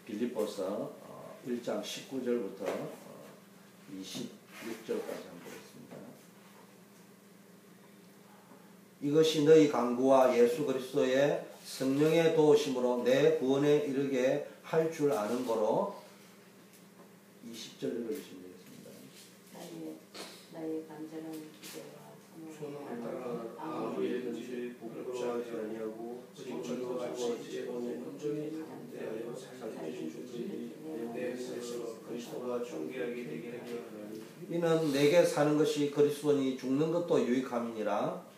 빌립보서 1장 19절부터 26절까지 한번 보겠습니다. 이것이 너희 강구와 예수 그리스도의 성령의 도우심으로 내 구원에 이르게 할 줄 아는 거로 20절 읽어주시면 되겠습니다. 나의 간절한 기대와 소망을 따라 아무 일든지 부끄러워하지 아니하고 지금과 같이 이제는 온전히 대하여 살게 주시니 내 스스로 그리스도와 존귀하게 되게 하나니 이는 내게 사는 것이 그리스도니 죽는 것도 유익함이니라.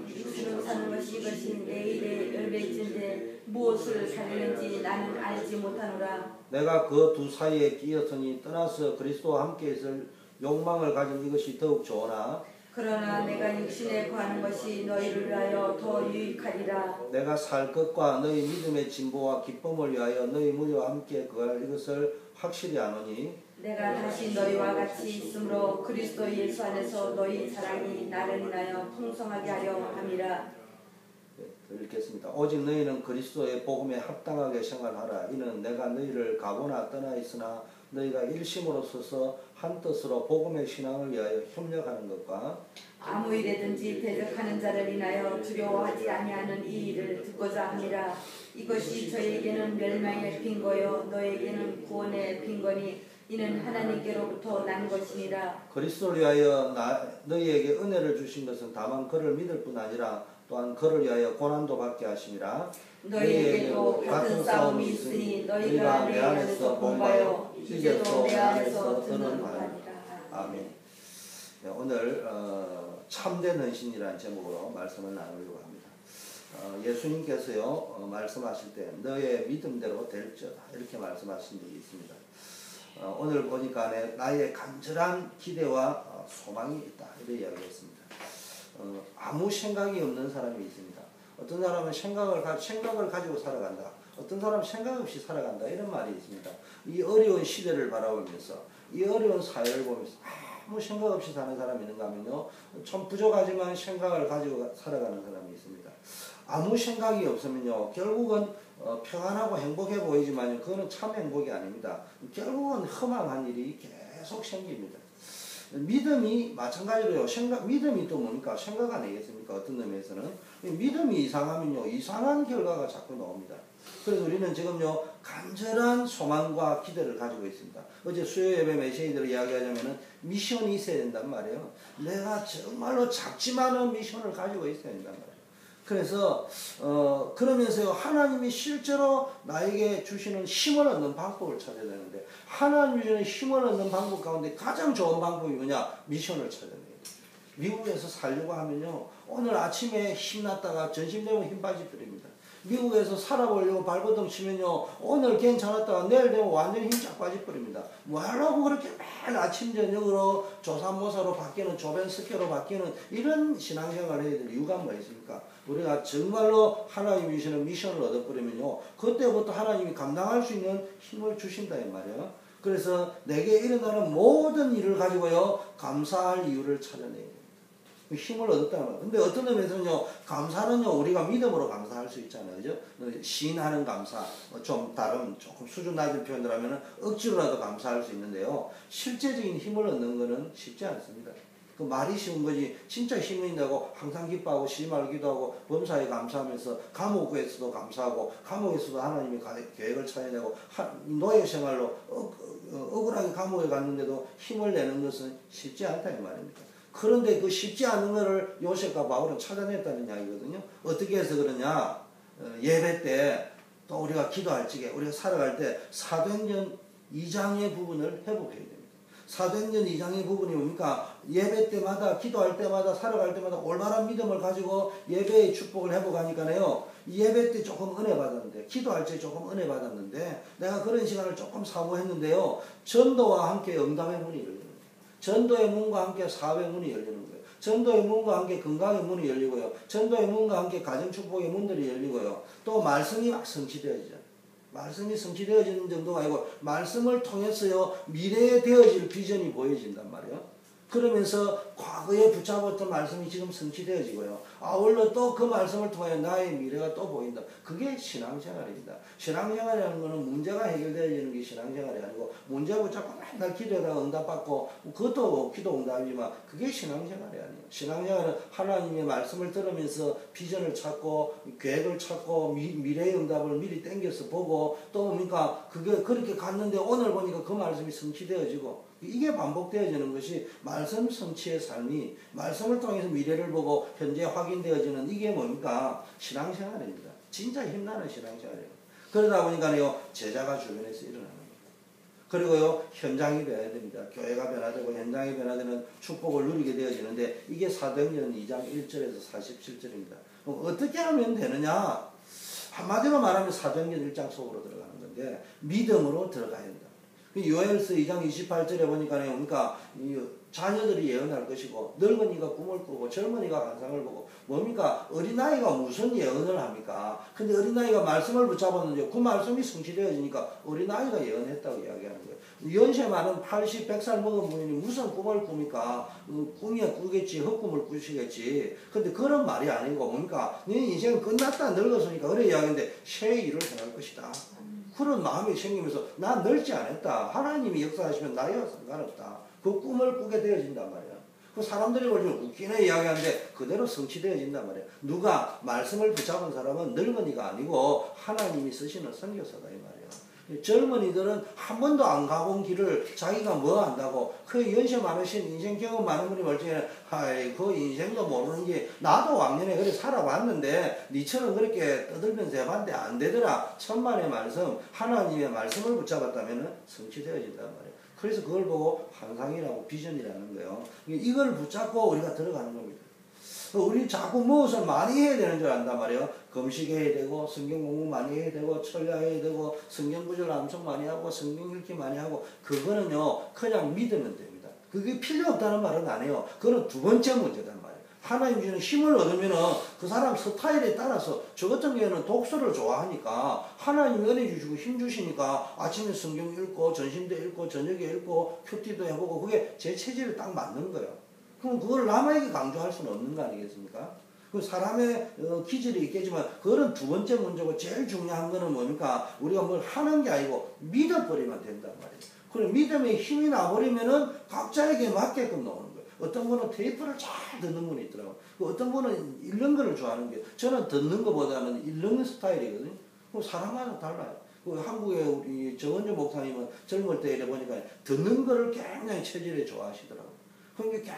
육신으로 사는 것이 이것이 내일의 열배진데 무엇을 살리는지 나는 알지 못하노라. 내가 그 두 사이에 끼었으니 떠나서 그리스도와 함께 있을 욕망을 가진 이것이 더욱 좋으나 그러나 내가 육신에 거하는 것이 너희를 위하여 더 유익하리라. 내가 살 것과 너희 믿음의 진보와 기쁨을 위하여 너희 무리와 함께 거할 이것을 확실히 아노니 내가 다시 너희와 같이 있으므로 그리스도 예수 안에서 너희 사랑이 나를 인하여 풍성하게 하려 함이라. 읽겠습니다. 오직 너희는 그리스도의 복음에 합당하게 생활하라. 이는 내가 너희를 가거나 떠나 있으나 너희가 일심으로 서서 한 뜻으로 복음의 신앙을 위하여 협력하는 것과 아무 일에든지 대적하는 자를 인하여 두려워하지 아니하는 이 일을 듣고자 합니다. 이것이 저에게는 멸망의 빈거요 너에게는 구원의 빈거니 이는 하나님께로부터 난 것이니라. 그리스도를 위하여 너희에게 은혜를 주신 것은 다만 그를 믿을 뿐 아니라 또한 그를 위하여 고난도 받게 하심이라. 너희에게도 같은 싸움이 있으니 너희가 내 안에서 본바요 이제도 내 안에서 듣는 바니라. 아멘. 네, 오늘 참된 헌신이라는 제목으로 말씀을 나누려고 합니다. 예수님께서요 말씀하실 때 너의 믿음대로 될지어다 이렇게 말씀하신 적이 있습니다. 오늘 보니까 나의 간절한 기대와 소망이 있다 이렇게 이야기했습니다. 아무 생각이 없는 사람이 있습니다. 어떤 사람은 생각을 가지고 살아간다. 어떤 사람은 생각 없이 살아간다. 이런 말이 있습니다. 이 어려운 시대를 바라보면서 이 어려운 사회를 보면서 아무 생각 없이 사는 사람이 있는가 하면요. 좀 부족하지만 생각을 가지고 살아가는 사람이 있습니다. 아무 생각이 없으면요. 결국은 평안하고 행복해 보이지만 그거는 참 행복이 아닙니다. 결국은 허망한 일이 계속 생깁니다. 믿음이 마찬가지로요. 믿음이 또 뭡니까? 생각 아니겠습니까? 어떤 의미에서는. 믿음이 이상하면요. 이상한 결과가 자꾸 나옵니다. 그래서 우리는 지금요. 간절한 소망과 기대를 가지고 있습니다. 어제 수요 예배 메시지를 이야기하자면은 미션이 있어야 된단 말이에요. 내가 정말로 작지만은 미션을 가지고 있어야 된단 말이에요. 그래서 그러면서요 하나님이 실제로 나에게 주시는 힘을 얻는 방법을 찾아야 되는데 하나님이 주시는 힘을 얻는 방법 가운데 가장 좋은 방법이 뭐냐? 미션을 찾아야 돼요. 미국에서 살려고 하면요 오늘 아침에 힘났다가 점심되면 힘 빠져버립니다. 미국에서 살아보려고 발버둥 치면요 오늘 괜찮았다가 내일 되면 완전히 힘 쫙 빠져버립니다. 뭐하라고 그렇게 매일 아침 저녁으로 조산모사로 바뀌는 조변스케로 바뀌는 이런 신앙생활을 해야 될 이유가 뭐 있습니까? 우리가 정말로 하나님이 주시는 미션을 얻어버리면요 그때부터 하나님이 감당할 수 있는 힘을 주신다 이 말이에요. 그래서 내게 일어나는 모든 일을 가지고요 감사할 이유를 찾아내야 됩니다. 힘을 얻었다는 거예요. 근데 어떤 의미에서는요, 감사는요, 우리가 믿음으로 감사할 수 있잖아요. 그죠? 시인하는 감사, 좀 다른, 조금 수준 낮은 표현을 하면은 억지로라도 감사할 수 있는데요. 실제적인 힘을 얻는 거는 쉽지 않습니다. 그 말이 쉬운 거지, 진짜 힘이 있다고 항상 기뻐하고, 쉬지 말고 기도하고, 범사에 감사하면서, 감옥에서도 감사하고, 감옥에서도 하나님의 계획을 찾아내고, 노예 생활로 억울하게 감옥에 갔는데도 힘을 내는 것은 쉽지 않다, 이 말입니다. 그런데 그 쉽지 않은 것을 요셉과 바울은 찾아냈다는 이야기거든요. 어떻게 해서 그러냐? 예배 때 또 우리가 기도할 적에 우리가 살아갈 때 사도행전 2장의 부분을 회복해야 됩니다. 사도행전 2장의 부분이 뭡니까? 예배 때마다 기도할 때마다 살아갈 때마다 올바른 믿음을 가지고 예배의 축복을 회복하니까요. 예배 때 조금 은혜 받았는데 기도할 때 조금 은혜 받았는데 내가 그런 시간을 조금 사모했는데요. 전도와 함께 응답의 문이 열려요. 전도의 문과 함께 사업의 문이 열리는 거예요. 전도의 문과 함께 건강의 문이 열리고요. 전도의 문과 함께 가정축복의 문들이 열리고요. 또 말씀이 막 성취되어지죠. 말씀이 성취되어지는 정도가 아니고 말씀을 통해서요. 미래에 되어질 비전이 보여진단 말이에요. 그러면서 과거에 붙잡았던 말씀이 지금 성취되어지고요. 아울러 또 그 말씀을 통해 나의 미래가 또 보인다. 그게 신앙생활입니다. 신앙생활이라는 것은 문제가 해결되어지는 게 신앙생활이 아니고 문제 붙잡고 맨날 기도하다가 응답받고 그것도 기도 응답이지만 그게 신앙생활이 아니에요. 신앙생활은 하나님의 말씀을 들으면서 비전을 찾고 계획을 찾고 미래의 응답을 미리 땡겨서 보고 또 뭡니까 그게 그렇게 갔는데 오늘 보니까 그 말씀이 성취되어지고 이게 반복되어지는 것이 말씀 성취의 삶이 말씀을 통해서 미래를 보고 현재 확인되어지는 이게 뭡니까? 신앙생활입니다. 진짜 힘나는 신앙생활이에요. 그러다 보니까요 제자가 주변에서 일어나는 겁니다. 그리고요 현장이 변해야 됩니다. 교회가 변화되고 현장이 변화되는 축복을 누리게 되어지는데 이게 사도행전 2장 1절에서 47절입니다. 어떻게 하면 되느냐? 한마디로 말하면 사도행전 1장 속으로 들어가는 건데 믿음으로 들어가야 된다. 요엘서 2장 28절에 보니까요, 그러니까 자녀들이 예언할 것이고 늙은이가 꿈을 꾸고 젊은이가 환상을 보고 뭡니까? 어린아이가 무슨 예언을 합니까? 근데 어린아이가 말씀을 붙잡았는데 그 말씀이 성취되어지니까 어린아이가 예언했다고 이야기하는 거예요. 연세 많은 80, 100살 먹은 분이 무슨 꿈을 꿉니까? 꿈이야 꾸겠지, 헛꿈을 꾸시겠지. 근데 그런 말이 아니고 뭡니까? 네 인생은 끝났다, 늙었으니까 그래 이야기인데 새 일을 행할 것이다. 그런 마음이 생기면서 난 늙지 않았다. 하나님이 역사하시면 나이와 상관없다. 그 꿈을 꾸게 되어진단 말이야. 그 사람들이 보면 웃기네 이야기하는데 그대로 성취되어진단 말이야. 누가 말씀을 붙잡은 사람은 늙은이가 아니고 하나님이 쓰시는 선교사다 이 말이야. 젊은이들은 한 번도 안 가본 길을 자기가 뭐 안다고 그 연세 많으신 인생 경험 많은 분이 멀쩡해 그 인생도 모르는 게 나도 왕년에 그래 살아봤는데 니처럼 그렇게 떠들면서 해봤는데 안 되더라. 천만의 말씀 하나님의 말씀을 붙잡았다면 성취되어진단 말이에요. 그래서 그걸 보고 환상이라고 비전이라는 거예요. 이걸 붙잡고 우리가 들어가는 겁니다. 우리 자꾸 무엇을 많이 해야 되는 줄 안단 말이에요. 금식해야 되고 성경 공부 많이 해야 되고 철야해야 되고 성경 구절 암송 많이 하고 성경 읽기 많이 하고 그거는요 그냥 믿으면 됩니다. 그게 필요 없다는 말은 아니에요. 그건 두 번째 문제단 말이에요. 하나님 주는 힘을 얻으면은 그 사람 스타일에 따라서 저 같은 경우에는 독서를 좋아하니까 하나님이 은혜 주시고 힘 주시니까 아침에 성경 읽고 전신도 읽고 저녁에 읽고 큐티도 해보고 그게 제 체질에 딱 맞는 거예요. 그럼 그걸 남에게 강조할 수는 없는 거 아니겠습니까? 그 사람의 기질이 있겠지만 그거는 두 번째 문제고 제일 중요한 거는 뭡니까? 우리가 뭘 하는 게 아니고 믿어버리면 된단 말이에요. 그럼 믿음에 힘이 나버리면은 각자에게 맞게끔 나오는 거예요. 어떤 분은 테이프를 잘 듣는 분이 있더라고요. 어떤 분은 읽는 거를 좋아하는 게 저는 듣는 것보다는 읽는 스타일이거든요. 그 사람마다 달라요. 그 한국의 우리 정은주 목사님은 젊을 때 이래 보니까 듣는 거를 굉장히 체질에 좋아하시더라고요. 그러니까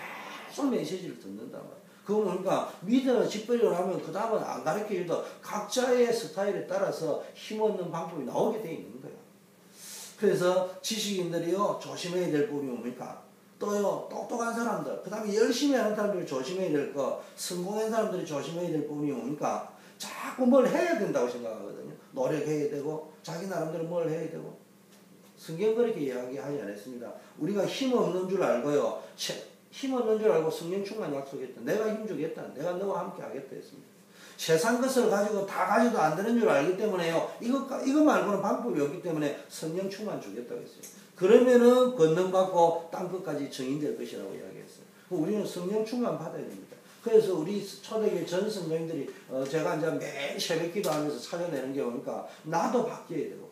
계속 메시지를 듣는단 말이에요. 그거 뭡니까? 믿어 집버리고 나면 그 다음은 안 가르쳐줘도 각자의 스타일에 따라서 힘없는 방법이 나오게 돼 있는 거예요. 그래서 지식인들이요 조심해야 될 부분이 뭡니까? 또요 똑똑한 사람들, 그 다음에 열심히 하는 사람들이 조심해야 될 거, 성공한 사람들이 조심해야 될 부분이 뭡니까? 자꾸 뭘 해야 된다고 생각하거든요. 노력해야 되고 자기 나름대로 뭘 해야 되고 성경 그렇게 이야기하지 않았습니다. 우리가 힘없는 줄 알고요. 힘없는 줄 알고 성령 충만 약속했다. 내가 힘주겠다. 내가 너와 함께 하겠다 했습니다. 세상 것을 가지고 다 가지도 안 되는 줄 알기 때문에요. 이거 말고는 방법이 없기 때문에 성령 충만 주겠다고 했어요. 그러면은 권능받고 땅끝까지 증인될 것이라고 이야기했어요. 우리는 성령 충만 받아야 됩니다. 그래서 우리 초대교회 전 성도님들이 제가 이제 매일 새벽 기도하면서 찾아내는 게 뭡니까? 나도 바뀌어야 되고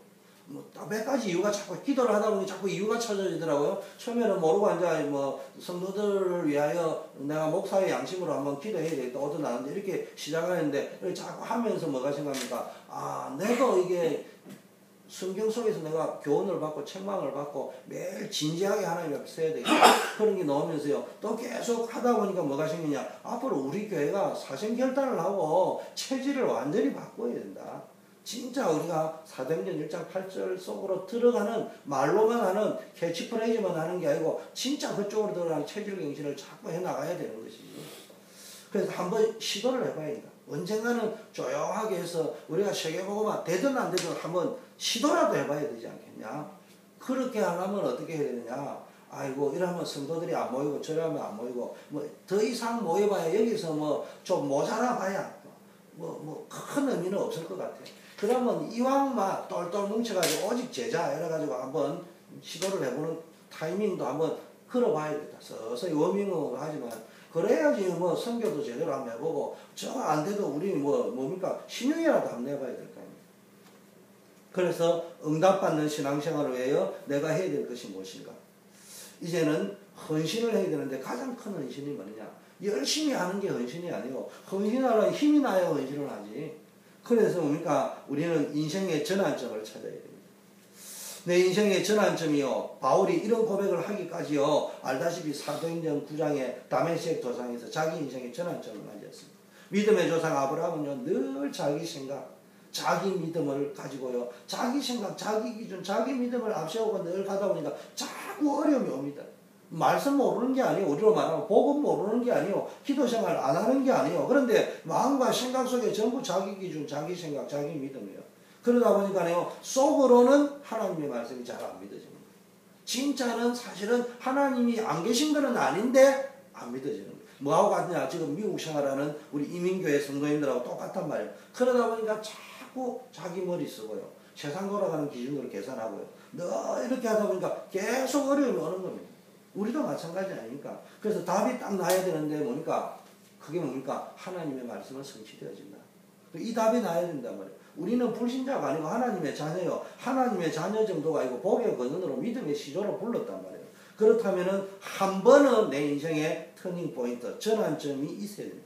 몇 가지 이유가 자꾸 기도를 하다 보니 자꾸 이유가 찾아지더라고요. 처음에는 모르고 이제 성도들을 위하여 내가 목사의 양심으로 한번 기도해야 되겠다. 얻어나는데 이렇게 시작하는데 자꾸 하면서 뭐가 생각합니까? 아, 내가 이게 성경 속에서 내가 교훈을 받고 책망을 받고 매일 진지하게 하나님 앞에 서야 되겠다. 그런 게 나오면서요. 또 계속 하다 보니까 뭐가 생기냐. 앞으로 우리 교회가 사생결단을 하고 체질을 완전히 바꿔야 된다. 진짜 우리가 사도행전 1장 8절 속으로 들어가는 말로만 하는 캐치프레이즈만 하는 게 아니고 진짜 그쪽으로 들어가는 체질 경신을 자꾸 해나가야 되는 것이죠. 그래서 한번 시도를 해봐야 된다. 언젠가는 조용하게 해서 우리가 세계보고만 되든 안 되든 한번 시도라도 해봐야 되지 않겠냐. 그렇게 하려면 어떻게 해야 되느냐. 아이고 이러면 성도들이 안 모이고 저러면 안 모이고 더 이상 모여봐야 여기서 좀 모자라 봐야 큰 의미는 없을 것 같아. 그러면 이왕만 똘똘 뭉쳐가지고 오직 제자 이래가지고 한번 시도를 해보는 타이밍도 한번 걸어봐야 겠다. 서서히 워밍업 하지만 그래야지 뭐 선교도 제대로 한번 해보고 저 안 돼도 우리 뭡니까 신용이라도 한번 내봐야 될 거 아닙니까. 그래서 응답받는 신앙생활을 위하여 내가 해야 될 것이 무엇인가. 이제는 헌신을 해야 되는데 가장 큰 헌신이 뭐냐. 열심히 하는 게 헌신이 아니고 헌신하려면 힘이 나야 헌신을 하지. 그래서 뭡니까 우리는 인생의 전환점을 찾아야 됩니다. 내 인생의 전환점이요. 바울이 이런 고백을 하기까지요. 알다시피 사도행전 9장의 다메섹 도상에서 자기 인생의 전환점을 맞이했습니다. 믿음의 조상 아브라함은요. 늘 자기 생각, 자기 믿음을 가지고요. 자기 생각, 자기 기준, 자기 믿음을 앞세우고 늘 가다 보니까 자꾸 어려움이 옵니다. 말씀 모르는 게 아니에요. 우리로 말하면 복음 모르는 게 아니에요. 기도생활 안 하는 게 아니에요. 그런데 마음과 생각 속에 전부 자기 기준, 자기 생각, 자기 믿음이에요. 그러다 보니까요. 속으로는 하나님의 말씀이 잘 안 믿어집니다. 진짜는 사실은 하나님이 안 계신 건 아닌데 안 믿어지는 거예요. 뭐하고 같냐. 지금 미국 생활하는 우리 이민교회 성도님들하고 똑같단 말이에요. 그러다 보니까 자꾸 자기 머리 쓰고요. 세상 돌아가는 기준으로 계산하고요. 너 이렇게 하다 보니까 계속 어려움이 오는 겁니다. 우리도 마찬가지 아닙니까? 그래서 답이 딱 나야 되는데 뭡니까? 그게 뭡니까? 하나님의 말씀은 성취되어진다. 이 답이 나야 된단 말이에요. 우리는 불신자가 아니고 하나님의 자녀요. 하나님의 자녀 정도가 아니고 복의 근원으로 믿음의 시조로 불렀단 말이에요. 그렇다면은 한 번은 내 인생의 터닝 포인트, 전환점이 있어야 됩니다.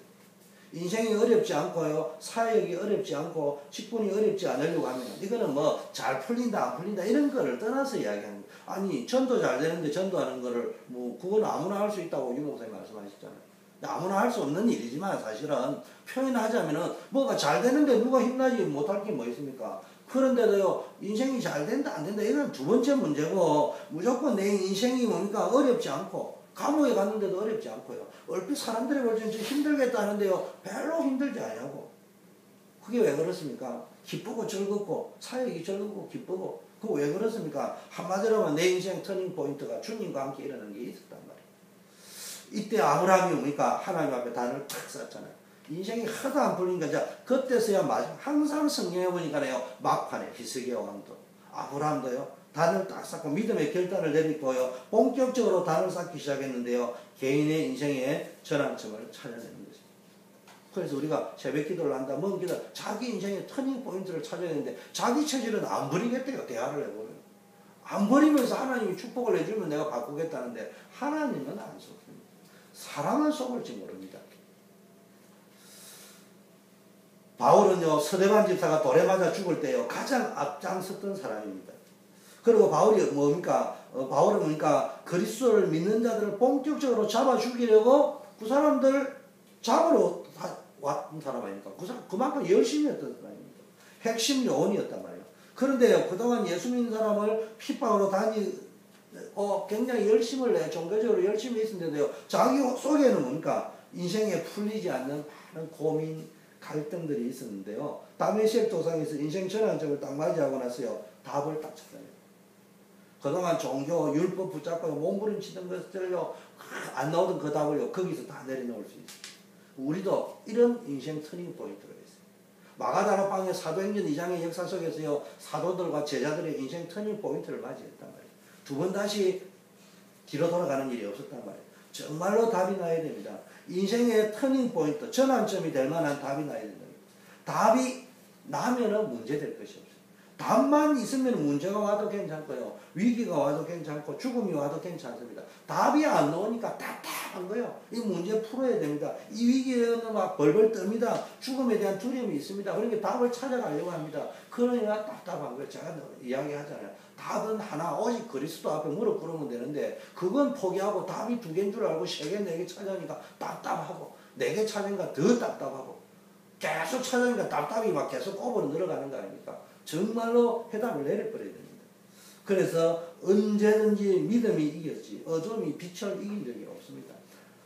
인생이 어렵지 않고요. 사역이 어렵지 않고 직분이 어렵지 않으려고 하면 이거는 뭐 잘 풀린다 안 풀린다 이런 거를 떠나서 이야기하는 거예요. 아니 전도 잘 되는데 전도하는 거를 뭐 그건 아무나 할 수 있다고 유 목사님 말씀하셨잖아요. 아무나 할 수 없는 일이지만 사실은 표현하자면은 뭐가 잘 되는데 누가 힘나지 못할 게 뭐 있습니까? 그런데도요 인생이 잘 된다 안 된다 이건 두 번째 문제고 무조건 내 인생이 뭡니까 어렵지 않고 감옥에 갔는데도 어렵지 않고요. 얼핏 사람들이 볼 때는 힘들겠다 하는데요. 별로 힘들지 않냐고. 그게 왜 그렇습니까? 기쁘고 즐겁고 사역이 즐겁고 기쁘고 그거 왜 그렇습니까? 한마디로 하면 내 인생 터닝 포인트가 주님과 함께 일어나는 게 있었단 말이에요. 이때 아브라함이 뭡니까? 하나님 앞에 단을 탁 썼잖아요. 인생이 하도 안 풀리니까 이제 그때서야 마지막 항상 성경에 보니까요. 막판에 히스기야 왕도 아브라함도요. 단을 딱 쌓고 믿음의 결단을 내리고요. 본격적으로 단을 쌓기 시작했는데요. 개인의 인생의 전환점을 찾아내는 거죠. 그래서 우리가 새벽 기도를 한다, 먼 기도, 자기 인생의 터닝 포인트를 찾아야 되는데 자기 체질은 안 버리겠대요. 대화를 해보면. 안 버리면서 하나님이 축복을 해주면 내가 바꾸겠다는데 하나님은 안 속습니다. 사람은 속을지 모릅니다. 바울은요. 서대반 집사가 돌에 맞아 죽을 때요. 가장 앞장섰던 사람입니다. 그리고 바울이 뭡니까? 바울은 뭡니까? 그리스도를 믿는 자들을 본격적으로 잡아 죽이려고 그 사람들 잡으러 왔던 사람 아닙니까? 그만큼 열심히 했던 사람입니다. 핵심 요원이었단 말이에요. 그런데 그동안 예수 믿는 사람을 핍박으로 굉장히 열심을 내, 종교적으로 열심히 했는데도요. 자기 속에는 뭡니까? 인생에 풀리지 않는 많은 고민, 갈등들이 있었는데요. 다메섹 도상에서 인생 전환점을 딱 맞이하고 나서요. 답을 딱 찾아내요. 그동안 종교, 율법 붙잡고 몸부림치던 것들요. 안 나오던 그 답을요. 거기서 다 내려놓을 수 있어요. 우리도 이런 인생 터닝 포인트가 있어요. 마가다락방의 사도행전 2장의 역사 속에서요. 사도들과 제자들의 인생 터닝 포인트를 맞이했단 말이에요. 두 번 다시 뒤로 돌아가는 일이 없었단 말이에요. 정말로 답이 나야 됩니다. 인생의 터닝 포인트, 전환점이 될 만한 답이 나야 된다. 답이 나면은 문제될 것이 없어요. 답만 있으면 문제가 와도 괜찮고요. 위기가 와도 괜찮고 죽음이 와도 괜찮습니다. 답이 안 나오니까 답답한 거예요. 이 문제 풀어야 됩니다. 이 위기에는 막 벌벌 떱니다. 죽음에 대한 두려움이 있습니다. 그러니까 답을 찾아가려고 합니다. 그러니까 답답한 거예요. 제가 이야기하잖아요. 답은 하나, 오직 그리스도 앞에 무릎 꿇으면 되는데 그건 포기하고 답이 두 개인 줄 알고 세 개, 네 개 찾아니까 답답하고 네 개 찾으니까 더 답답하고 계속 찾으니까 답답이 막 계속 꼽으로 늘어가는 거 아닙니까? 정말로 해답을 내려버려야 됩니다. 그래서 언제든지 믿음이 이겼지 어둠이 빛을 이긴 적이 없습니다.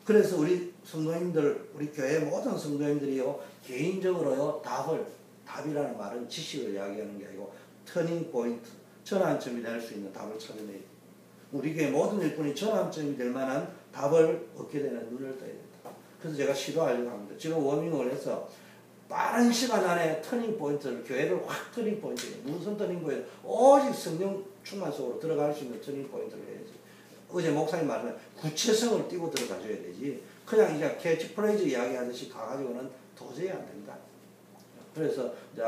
그래서 우리 성도님들, 우리 교회 모든 성도님들이요 개인적으로요 답이라는 말은 지식을 이야기하는 게 아니고 터닝 포인트, 전환점이 될 수 있는 답을 찾아내야 됩니다. 우리 교회 모든 일꾼이 전환점이 될 만한 답을 얻게 되는 눈을 떠야 된다. 그래서 제가 시도하려고 합니다. 지금 워밍을 해서 빠른 시간 안에 터닝 포인트를, 교회를 확 터닝 포인트, 무슨 터닝 포인트? 오직 성령 충만 속으로 들어갈 수 있는 터닝 포인트를 해야지. 어제 목사님 말하면 구체성을 띄고 들어가줘야 되지. 그냥 이제 캐치프레이즈 이야기하듯이 가가지고는 도저히 안 됩니다. 그래서 이제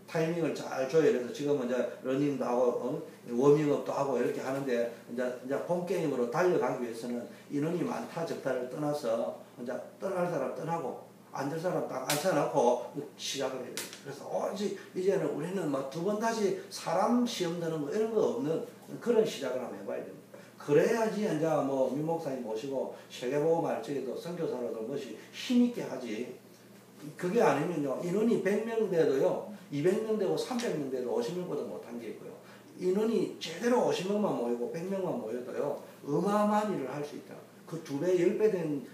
타이밍을 잘 줘야 돼서 지금은 이제 러닝도 하고 워밍업도 하고 이렇게 하는데 이제 본 게임으로 달려가기 위해서는 인원이 많다 적다를 떠나서 이제 떠날 사람 떠나고 앉을 사람 딱 앉혀놓고 시작을 해야 돼요. 그래서 이제는 우리는 막 두 번 다시 사람 시험 드는 거 이런 거 없는 그런 시작을 한번 해봐야 됩니다. 그래야지 이제 뭐 민목사님 모시고 세계보고 말적에도 선교사로도 무엇이 힘있게 하지. 그게 아니면요 인원이 100명 돼도요 200명 되고 300명 돼도 50명보다 못한 게 있고요. 인원이 제대로 50명만 모이고 100명만 모여도요 어마어마한 일을 할 수 있다. 그 2배, 10배 된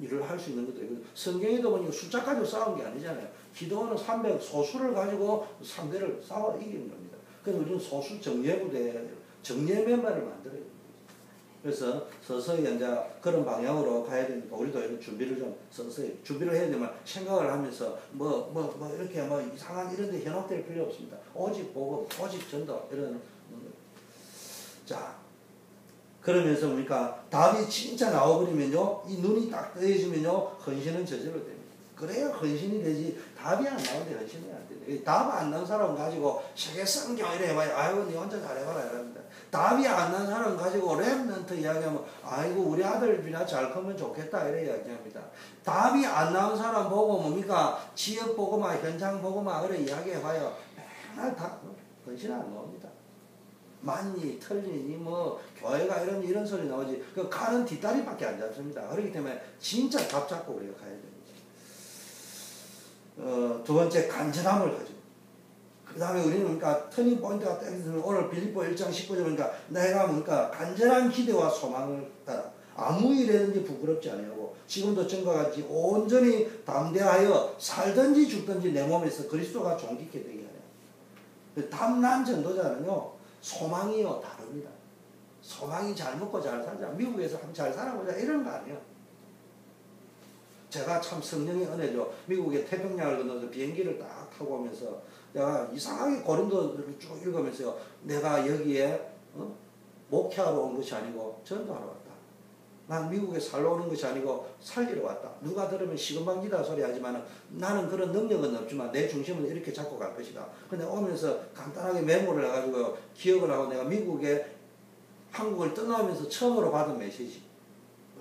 일을 할 수 있는 것도 있고 성경에도 보니까 숫자 가지고 싸운 게 아니잖아요. 기도원은 300 소수를 가지고 상대를 싸워 이기는 겁니다. 그래서 우리는 소수 정예부대, 정예 멤버를 만들어야 됩니다. 그래서 서서히 이제 그런 방향으로 가야 되니까 우리도 이런 준비를 좀 서서히 준비를 해야 되면 생각을 하면서 뭐 이렇게 뭐 이상한 이런 데 현혹될 필요 없습니다. 오직 복음, 오직 전도 이런 자 그러면서 그러니까 답이 진짜 나와버리면요 이 눈이 딱 뜨여지면요 헌신은 저절로 됩니다. 그래야 헌신이 되지 답이 안 나오는데 헌신이 안 돼요. 답 안 나온 사람 가지고 세계 성경 이래 해봐요. 아이고 니 혼자 잘해봐라 이럽니다. 답이 안 난 사람 가지고 랩런트 이야기하면 아이고 우리 아들이나 잘 크면 좋겠다 이래 이야기합니다. 답이 안 나온 사람 보고 뭡니까 지역 보고만 현장 보고만 그래 이야기해봐요. 맨날 다 헌신 안 나옵니다. 맞니 틀리니 뭐 교회가 이런 소리 나오지 그 가는 뒷다리밖에 안 잡습니다. 그렇기 때문에 진짜 답 잡고 우리가 가야 됩니다. 두 번째 간절함을 가지고 그 다음에 우리는 그러니까 터닝 포인트가 땡기는 오늘 빌립보 1장 19절 보니까 내가 뭔가 간절한 기대와 소망을 따라 아무 일에든지 부끄럽지 아니하고 지금도 전과 같이 온전히 담대하여 살든지 죽든지 내 몸에서 그리스도가 존귀케 되게 하여. 담난 전도자는요 소망이요 다릅니다. 소망이 잘 먹고 잘 살자 미국에서 잘 살아보자 이런 거 아니에요. 제가 참 성령의 은혜죠. 미국의 태평양을 건너서 비행기를 딱 타고 오면서 내가 이상하게 고린도를 쭉 읽으면서요. 내가 여기에 목회하러 온 것이 아니고 전도하러 왔다. 난 미국에 살러 오는 것이 아니고 살리러 왔다. 누가 들으면 시금방지다 소리 하지만 나는 그런 능력은 없지만 내 중심은 이렇게 잡고 갈 것이다. 근데 오면서 간단하게 메모를 해가지고 기억을 하고 내가 미국에 한국을 떠나면서 처음으로 받은 메시지.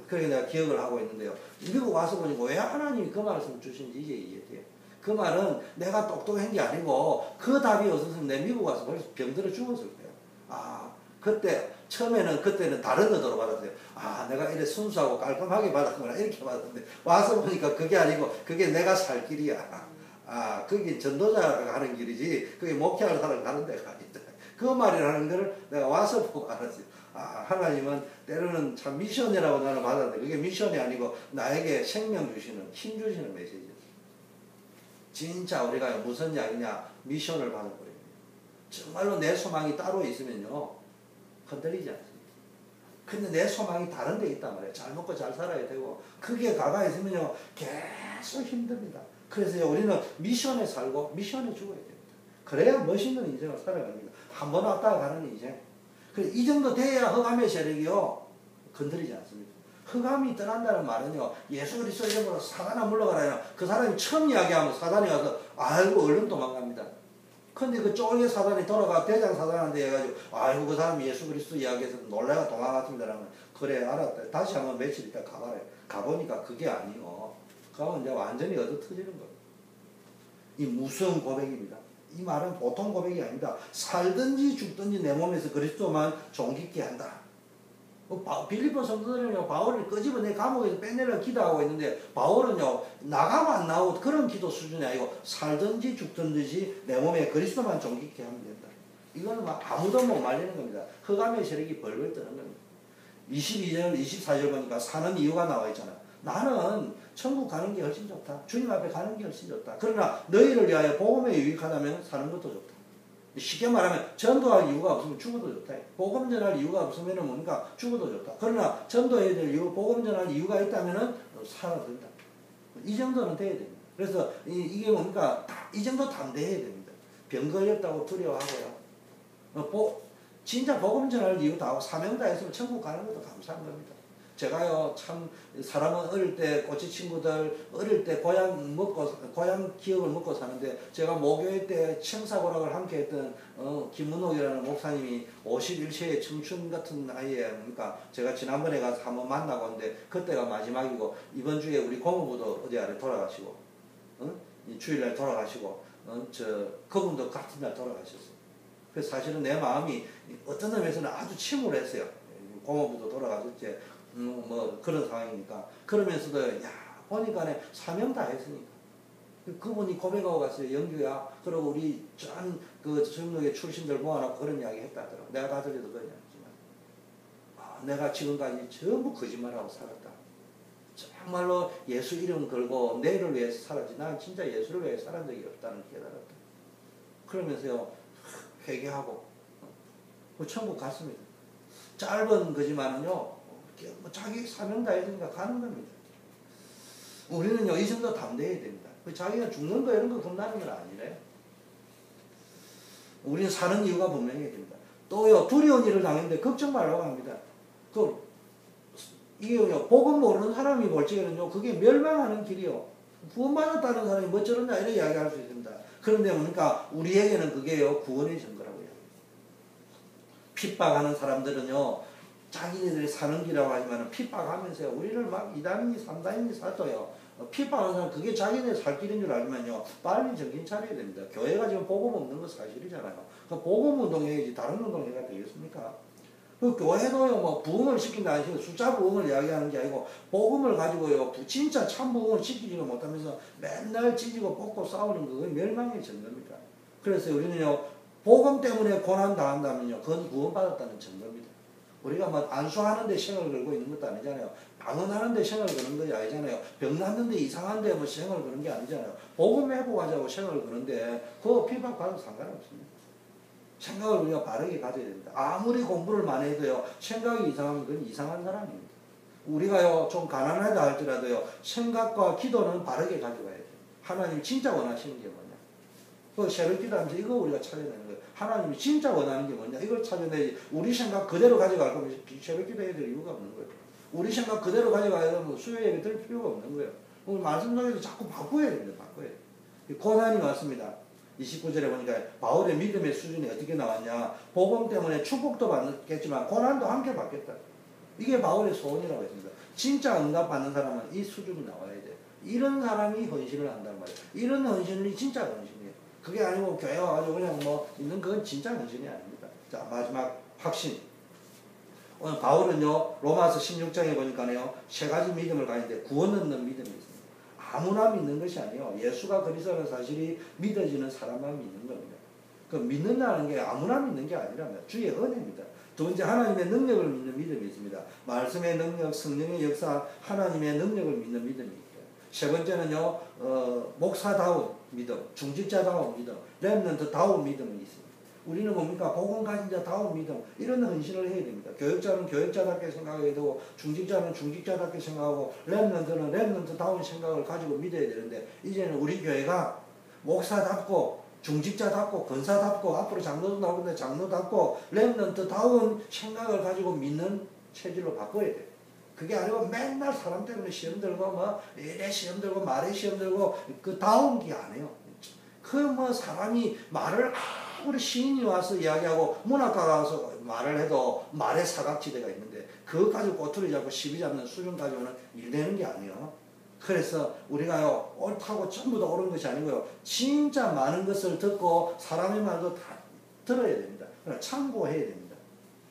그렇게 내가 기억을 하고 있는데요. 미국 와서 보니까 왜 하나님이 그 말씀을 주신지 이제 이해돼요. 그 말은 내가 똑똑한 게 아니고 그 답이 없었으면 내 미국 와서 벌써 병들어 죽었을 거예요. 아, 그때는 다른 의도로 받았어요. 아, 내가 이래 순수하고 깔끔하게 받았구나. 이렇게 받았는데 와서 보니까 그게 아니고 그게 내가 살 길이야. 아, 그게 전도자가 가는 길이지 그게 목회하는 사람 가는 데가 아니다. 그 말이라는 걸 내가 와서 보고 알았어요. 아, 하나님은 때로는 참 미션이라고 나는 받았는데 그게 미션이 아니고 나에게 생명 주시는 힘 주시는 메시지였어요. 진짜 우리가 무슨 이야기냐 미션을 받아버려요. 정말로 내 소망이 따로 있으면요 흔들리지 않습니다. 근데 내 소망이 다른 데 있단 말이에요. 잘 먹고 잘 살아야 되고 그게 가까이 있으면요 계속 힘듭니다. 그래서 우리는 미션에 살고 미션에 죽어야 됩니다. 그래야 멋있는 인생을 살아갑니다. 한 번 왔다가 가는 인생. 이 정도 돼야 흑암의 세력이요 건드리지 않습니다. 흑암이 떠난다는 말은요 예수 그리스도 이름으로 사단아 물러가라. 그 사람이 처음 이야기하면 사단이 와서 아이고 얼른 도망갑니다. 근데 그 쫄개 사단이 돌아가 대장 사단한테 해가지고 아이고 그 사람이 예수 그리스도 이야기해서 놀래가 도망갔습니다라면 그래 알았다. 다시 한번 며칠 있다 가봐라. 가보니까 그게 아니요. 그러면 이제 완전히 얻어 터지는 거예요. 이 무서운 고백입니다. 이 말은 보통 고백이 아닙니다. 살든지 죽든지 내 몸에서 그리스도만 존귀케 한다. 빌립보 성도들은요 바울을 끄집어내 감옥에서 빼내려 기도하고 있는데 바울은요 나가고 안 나오고 그런 기도 수준이 아니고 살든지 죽든지 내 몸에 그리스도만 존귀케 하면 된다. 이거는 막 아무도 못 말리는 겁니다. 흑암의 세력이 벌벌 떠는 겁니다. 22절 24절 보니까 사는 이유가 나와 있잖아. 나는 천국 가는 게 훨씬 좋다. 주님 앞에 가는 게 훨씬 좋다. 그러나 너희를 위하여 복음에 유익하다면 사는 것도 좋다. 쉽게 말하면 전도할 이유가 없으면 죽어도 좋다. 복음 전할 이유가 없으면 뭔가 죽어도 좋다. 그러나 전도해야 될 이유, 복음 전할 이유가 있다면 살아도 된다. 이 정도는 돼야 됩니다. 그래서 이게 뭡니까? 이 정도 담대해야 됩니다. 병 걸렸다고 두려워하고요. 진짜 복음 전할 이유 다 하고 사명 다했으면 천국 가는 것도 감사한 겁니다. 제가요 참 사람은 어릴 때 꼬치 친구들 어릴 때 고향 기억을 먹고 사는데 제가 모교회 때 청사고락을 함께 했던 김문옥이라는 목사님이 51세의 청춘 같은 나이에 그러니까 제가 지난번에 가서 한번 만나고 왔는데 그때가 마지막이고 이번 주에 우리 고모부도 어디 아래 돌아가시고 이 주일날 돌아가시고 그분도 같은 날 돌아가셨어요. 그래서 사실은 내 마음이 어떤 점에서는 아주 침울했어요. 고모부도 돌아가셨지. 뭐 그런 상황이니까. 그러면서도 야 보니까 사명 다 했으니까 그분이 고백하고 갔어요. 영규야 그러고 우리 전 그 정력의 출신들 모아놓고 그런 이야기 했다더라. 내가 다 들려도 그런 이야기지만 내가 지금까지 전부 거짓말하고 살았다. 정말로 예수 이름 걸고 내를 위해서 살았지 난 진짜 예수를 위해 살은 적이 없다는 깨달았다. 그러면서요 회개하고 천국 갔습니다. 짧은 거지만은요 자기 사명 다했으니까 가는 겁니다. 우리는요 이 정도 담대해야 됩니다. 자기가 죽는 거 이런 거 겁나는 건 아니래요. 우리는 사는 이유가 분명해야 됩니다. 또요 두려운 일을 당했는데 걱정 말라고 합니다. 이게요 복음 모르는 사람이 볼 적에는요 그게 멸망하는 길이요. 구원받았다는 사람이 뭐 저런다 이런 이야기할 수 있습니다. 그런데 그러니까 우리에게는 그게요 구원의 증거라고요. 핍박하는 사람들은요 자기네들이 사는 길이라고 하지만 핍박하면서요 우리를 막 2단이니 3단이니 사도요 핍박하는 사람 그게 자기네 살 길인 줄 알지만요 빨리 정신 차려야 됩니다. 교회가 지금 복음 없는 건 사실이잖아요. 그 복음 운동해야지 다른 운동회가 되겠습니까? 그 교회도요 뭐 부흥을 시킨다 하시고 숫자 부흥을 이야기하는 게 아니고 복음을 가지고요 진짜 참 부흥을 시키지도 못하면서 맨날 찢고 뽑고 싸우는 그건 멸망의 증거입니다. 그래서 우리는요 복음 때문에 고난 당한다면요 그건 구원받았다는 증거입니다. 우리가 뭐 안수하는데 생을 걸고 있는 것도 아니잖아요. 방언하는데 생을 거는 것이 아니잖아요. 병 났는데 이상한데 뭐 생을 거는 게 아니잖아요. 복음 회복하자고 생을 거는데 그거 핍박받아도 상관없습니다. 생각을 우리가 바르게 가져야 됩니다. 아무리 공부를 많이 해도요 생각이 이상하면 그건 이상한 사람입니다. 우리가요 좀 가난하다 할지라도요 생각과 기도는 바르게 가져가야 돼요. 하나님 진짜 원하시는 게 뭐냐. 그 새벽 기도하면서 이거 우리가 찾아내는 거예요. 하나님이 진짜 원하는 게 뭐냐 이걸 찾아내야지. 우리 생각 그대로 가져갈 거면 새벽 기도해야 될 이유가 없는 거예요. 우리 생각 그대로 가져가야 되면 수요 예배 들 필요가 없는 거예요. 오늘 말씀 속에서 자꾸 바꿔야 됩니다. 바꿔야 돼요. 고난이 왔습니다. 29절에 보니까 바울의 믿음의 수준이 어떻게 나왔냐. 복음 때문에 축복도 받겠지만 고난도 함께 받겠다. 이게 바울의 소원이라고 했습니다. 진짜 응답받는 사람은 이 수준이 나와야 돼요. 이런 사람이 헌신을 한단 말이에요. 이런 헌신이 진짜 헌신이에요. 그게 아니고 교회 와가지고 그냥 뭐 있는 그건 진짜 헌신이 아닙니다. 자 마지막 확신. 오늘 바울은요 로마서 16장에 보니까요 세 가지 믿음을 가지는데 구원 얻는 믿음이 있습니다. 아무나 믿는 것이 아니에요. 예수가 그리스도라는 사실이 믿어지는 사람만 믿는 겁니다. 그 믿는다는 게 아무나 믿는 게 아니라면 주의 은혜입니다. 두 번째 하나님의 능력을 믿는 믿음이 있습니다. 말씀의 능력, 성령의 역사, 하나님의 능력을 믿는 믿음이 있고요. 세 번째는요 목사다운 믿음, 중직자다운 믿음, 렘넌트다운 믿음이 있습니다. 우리는 뭡니까? 복음 가진 자다운 믿음 이런 헌신을 해야 됩니다. 교육자는 교육자답게 생각해야 되고 중직자는 중직자답게 생각하고 렘넌트는 렘넌트다운 생각을 가지고 믿어야 되는데 이제는 우리 교회가 목사답고 중직자답고 권사답고 앞으로 장로도 나오는데 장로답고 렘넌트다운 생각을 가지고 믿는 체질로 바꿔야 돼요. 그게 아니고 맨날 사람 때문에 시험 들고 뭐 이래 시험 들고 말에 시험 들고 그 다운 게 아니에요. 그 뭐 사람이 말을 우리 시인이 와서 이야기하고 문학가가 와서 말을 해도 말의 사각지대가 있는데 그것 가지고 꼬투리 잡고 시비 잡는 수준 가지고는 일 되는 게 아니에요. 그래서 우리가요 옳다고 전부 다 옳은 것이 아니고요 진짜 많은 것을 듣고 사람의 말도 다 들어야 됩니다. 그러나 참고해야 됩니다.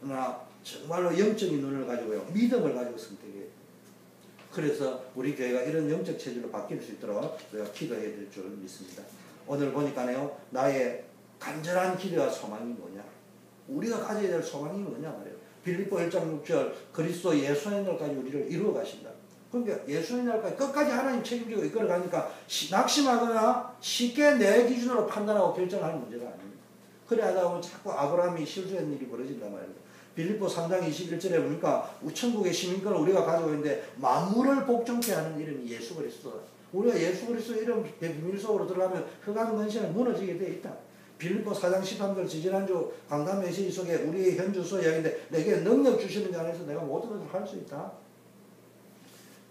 그러나 정말로 영적인 눈을 가지고요 믿음을 가지고 선택해야 됩니다. 그래서 우리 교회가 이런 영적 체질로 바뀔 수 있도록 우리가 기도해야 될 줄 믿습니다. 오늘 보니까요 나의 간절한 기대와 소망이 뭐냐 우리가 가져야 될 소망이 뭐냐 말이에요. 빌립보 1장 6절 그리스도 예수의 날까지 우리를 이루어 가신다. 그러니까 예수의 날까지 끝까지 하나님 책임지고 이끌어 가니까 낙심하거나 쉽게 내 기준으로 판단하고 결정하는 문제가 아닙니다. 그래 하다 보면 자꾸 아브라함이 실수한 일이 벌어진단 말입니다. 빌립보 3장 21절에 보니까 천국의 시민권을 우리가 가지고 있는데 만물을 복종케 하는 이름이 예수 그리스도다. 우리가 예수 그리스도 이름 비밀 속으로 들어가면 흑암 근시는 무너지게 되어 있다. 빌립보 4장 13절 지지난주 강단 메시지 속에 우리의 현주소 이야기인데 내게 능력 주시는 자 안에서 내가 모든 것을 할 수 있다.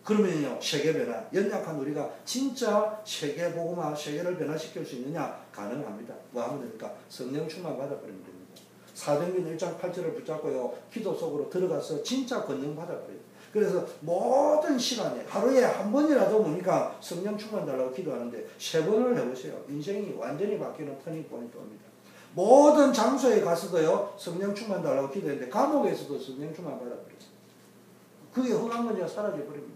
그러면요 세계 변화, 연약한 우리가 진짜 세계 복음화, 세계를 변화시킬 수 있느냐? 가능합니다. 뭐 하면 됩니까? 성령 충만 받아버리면 됩니다. 사도행전 1장 8절을 붙잡고요 기도 속으로 들어가서 진짜 권능 받아버려요. 그래서 모든 시간에 하루에 한 번이라도 뭡니까? 성령 충만 달라고 기도하는데 3번을 해보세요. 인생이 완전히 바뀌는 터닝 포인트입니다. 모든 장소에 가서도요 성령 충만 달라고 기도했는데 감옥에서도 성령 충만 받아버려요. 그게 흑암문제가 사라져버립니다.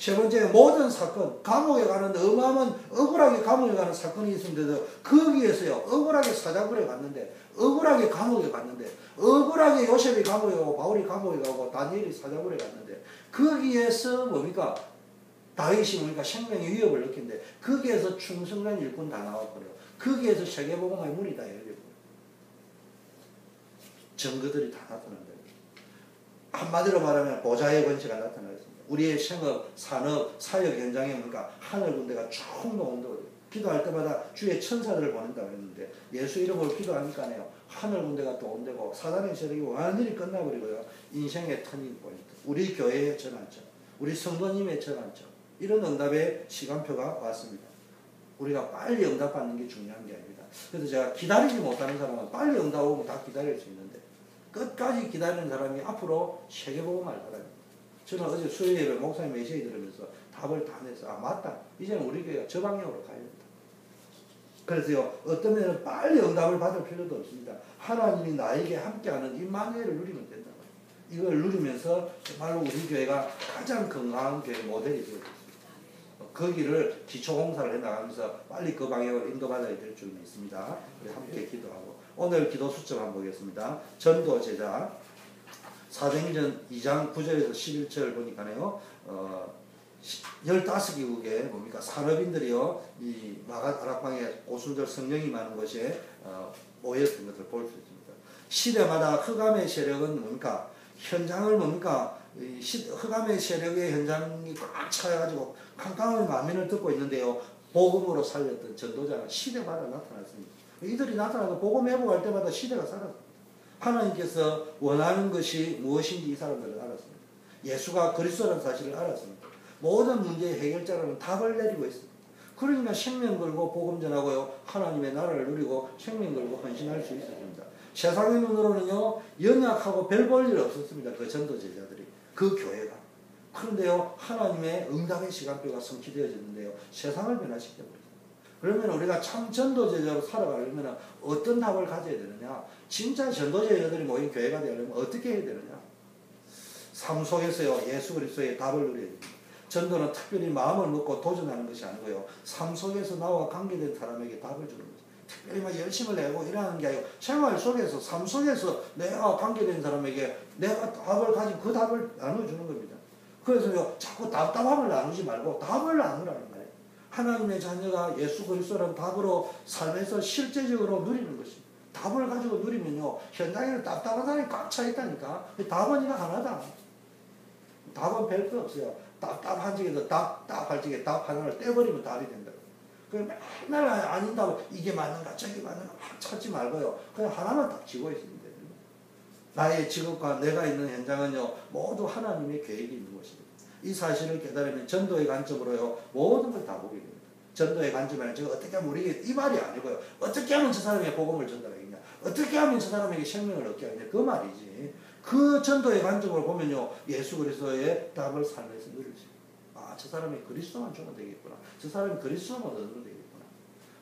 세 번째, 모든 사건, 감옥에 가는 어마어마한 억울하게 감옥에 가는 사건이 있는데도 거기에서요 억울하게 사자굴에 갔는데, 억울하게 감옥에 갔는데, 억울하게 요셉이 감옥에 가고 바울이 감옥에 가고 다니엘이 사자굴에 갔는데 거기에서 뭡니까? 다윗이 뭡니까? 생명의 위협을 느낀데 거기에서 충성된 일꾼 다 나와버려요. 거기에서 세계복음화의 문이 다 열려버려요. 증거들이 다 나타난다. 한마디로 말하면 보좌의 권세가 나타나겠습니다. 우리의 생업, 산업, 사역 현장에 뭡니까? 하늘 군대가 쭉 나온다고. 기도할 때마다 주의 천사들을 보낸다고 했는데 예수 이름으로 기도하니까요 하늘 군대가 또 온다고 사단의 세력이 완전히 끝나버리고요. 인생의 터닝 포인트, 우리 교회의 전환점, 우리 성도님의 전환점, 이런 응답의 시간표가 왔습니다. 우리가 빨리 응답받는 게 중요한 게 아닙니다. 그래서 제가 기다리지 못하는 사람은 빨리 응답 오면 다 기다릴 수 있는데 끝까지 기다리는 사람이 앞으로 세계복음을 받아요. 저는 어제 수요일에 목사님 메시지 들으면서 답을 다 내서 아 맞다. 이제는 우리 교회가 저 방향으로 가야 된다. 그래서요 어떤 면은 빨리 응답을 받을 필요도 없습니다. 하나님이 나에게 함께하는 임마누엘을 누리면 된다. 이걸 누리면서 정말로 우리 교회가 가장 건강한 교회 모델이 되어 있습니다. 거기를 기초공사를 해나가면서 빨리 그 방향으로 인도받아야 될 줄 믿습니다. 우리 함께 기도하고 오늘 기도 수첩 한번 보겠습니다. 전도 제자 사도행전 2장 9절에서 11절 보니까요 15개국의 뭡니까 산업인들이요 이 마가다락방에 오순절 성령이 많은 곳에 모였던 것을 볼 수 있습니다. 시대마다 흑암의 세력은 뭡니까? 현장을 뭡니까? 흑암의 세력의 현장이 꽉 차여가지고 캄캄한 만민을 듣고 있는데요 복음으로 살렸던 전도자가 시대마다 나타났습니다. 이들이 나타나서 복음 회복할 때마다 시대가 살았습니다. 하나님께서 원하는 것이 무엇인지 이 사람들은 알았습니다. 예수가 그리스도라는 사실을 알았습니다. 모든 문제의 해결자라는 답을 내리고 있습니다. 그러니까 생명 걸고 복음 전하고요 하나님의 나라를 누리고 생명 걸고 헌신할 수 있었습니다. 세상의 눈으로는요 연약하고 별 볼 일 없었습니다. 그 전도 제자들이, 그 교회가. 그런데요 하나님의 응답의 시간표가 성취되어졌는데요 세상을 변화시켜버렸습니다. 그러면 우리가 참 전도제자로 살아가려면 어떤 답을 가져야 되느냐? 진짜 전도제자들이 모인 교회가 되려면 어떻게 해야 되느냐? 삶 속에서요 예수 그리스도의 답을 누려야 됩니다. 전도는 특별히 마음을 먹고 도전하는 것이 아니고요 삶 속에서 나와 관계된 사람에게 답을 주는 거죠. 특별히 막 열심을 내고 일하는 게 아니고 생활 속에서 삶 속에서 내가 관계된 사람에게 내가 답을 가진 그 답을 나눠주는 겁니다. 그래서요 자꾸 답답함을 나누지 말고 답을 나누라는 거예요. 하나님의 자녀가 예수 그리스도라는 답으로 삶에서 실제적으로 누리는 것입니다. 답을 가지고 누리면요 현장에는 답답한 사람이 꽉 차 있다니까. 답은 이거 하나다. 답은 별거 없어요. 답답한 적에도 답답할 적에 답 하나를 떼버리면 답이 된다. 그럼 맨날 아닌 답을 이게 맞는가 저게 맞는가 찾지 말고요 그냥 하나만 딱 쥐고 있으면 돼요. 나의 직업과 내가 있는 현장은요 모두 하나님의 계획이 있는 것입니다. 이 사실을 깨달으면 전도의 관점으로요 모든 걸 다 보게 됩니다. 전도의 관점에는 제가 어떻게 하면 우리에게 이 말이 아니고요 어떻게 하면 저 사람에게 복음을 전달하겠냐, 어떻게 하면 저 사람에게 생명을 얻게 하겠냐 그 말이지. 그 전도의 관점으로 보면요 예수 그리스도의 답을 삶에서 누릴 수 있어요. 아, 저 사람이 그리스도만 주면 되겠구나, 저 사람이 그리스도만 얻으면 되겠구나.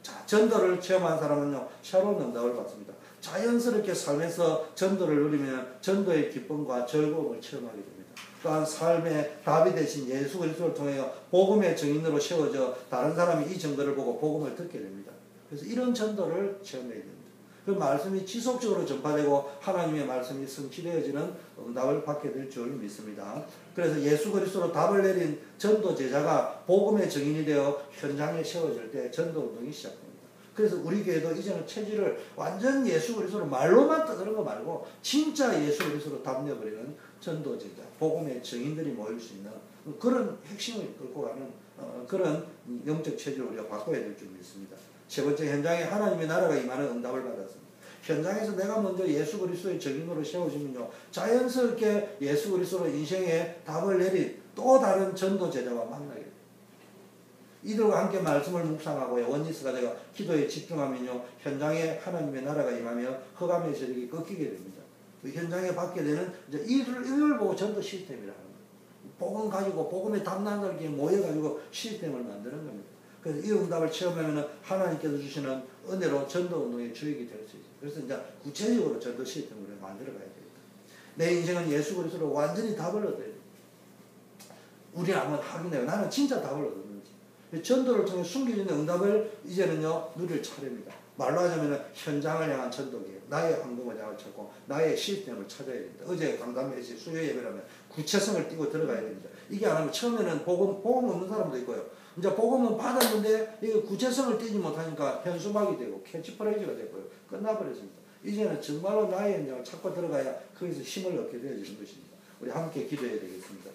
자, 전도를 체험한 사람은요 새로운 응답을 받습니다. 자연스럽게 삶에서 전도를 누리면 전도의 기쁨과 즐거움을 체험하게 됩니다. 또한 삶의 답이 되신 예수 그리스도를 통해 복음의 증인으로 세워져 다른 사람이 이 증거를 보고 복음을 듣게 됩니다. 그래서 이런 전도를 체험해야 됩니다. 그 말씀이 지속적으로 전파되고 하나님의 말씀이 성취되어지는 응답을 받게 될 줄 믿습니다. 그래서 예수 그리스도로 답을 내린 전도 제자가 복음의 증인이 되어 현장에 세워질 때 전도 운동이 시작됩니다. 그래서 우리 교회도 이제는 체질을 완전 예수 그리스도로 말로만 떠드는 거 말고 진짜 예수 그리스도로 담내버리는 전도 제자, 복음의 증인들이 모일 수 있는 그런 핵심을 끌고 가는 그런 영적 체질을 우리가 바꿔야 될 줄 믿습니다. 세 번째, 현장에 하나님의 나라가 임하는 응답을 받았습니다. 현장에서 내가 먼저 예수 그리스도의 적인으로 세워지면요, 자연스럽게 예수 그리스도로 인생의 답을 내린 또 다른 전도 제자와 만나게 됩니다. 이들과 함께 말씀을 묵상하고 원리스가 제가 기도에 집중하면요, 현장에 하나님의 나라가 임하며 흑암의 세력이 꺾이게 됩니다. 그 현장에 받게 되는 이제 이를 보고 전도 시스템이라는 거예요. 복음 가지고 복음의 담당자들끼리 모여가지고 시스템을 만드는 겁니다. 그래서 이 응답을 체험하면 하나님께서 주시는 은혜로 전도 운동의 주역이 될 수 있어요. 그래서 이제 구체적으로 전도 시스템을 만들어 가야 됩니다. 내 인생은 예수 그리스도로 완전히 답을 얻어야 됩니다. 우리 한번 확인해요. 나는 진짜 답을 얻었는지. 전도를 통해 숨겨진 응답을 이제는요, 누릴 차례입니다. 말로 하자면 현장을 향한 전도기예요. 나의 황금을 향을 찾고 나의 시스템을 찾아야 됩니다. 어제 강담에서 수요 예배라면 구체성을 띠고 들어가야 됩니다. 이게 안 하면 처음에는 복음 없는 사람도 있고요. 이제 복음은 받았는데 이게 구체성을 띠지 못하니까 현수막이 되고 캐치프레이즈가 되고요. 끝나버렸습니다. 이제는 정말로 나의 현장을 찾고 들어가야 거기서 힘을 얻게 되어지는 것입니다. 우리 함께 기도해야 되겠습니다.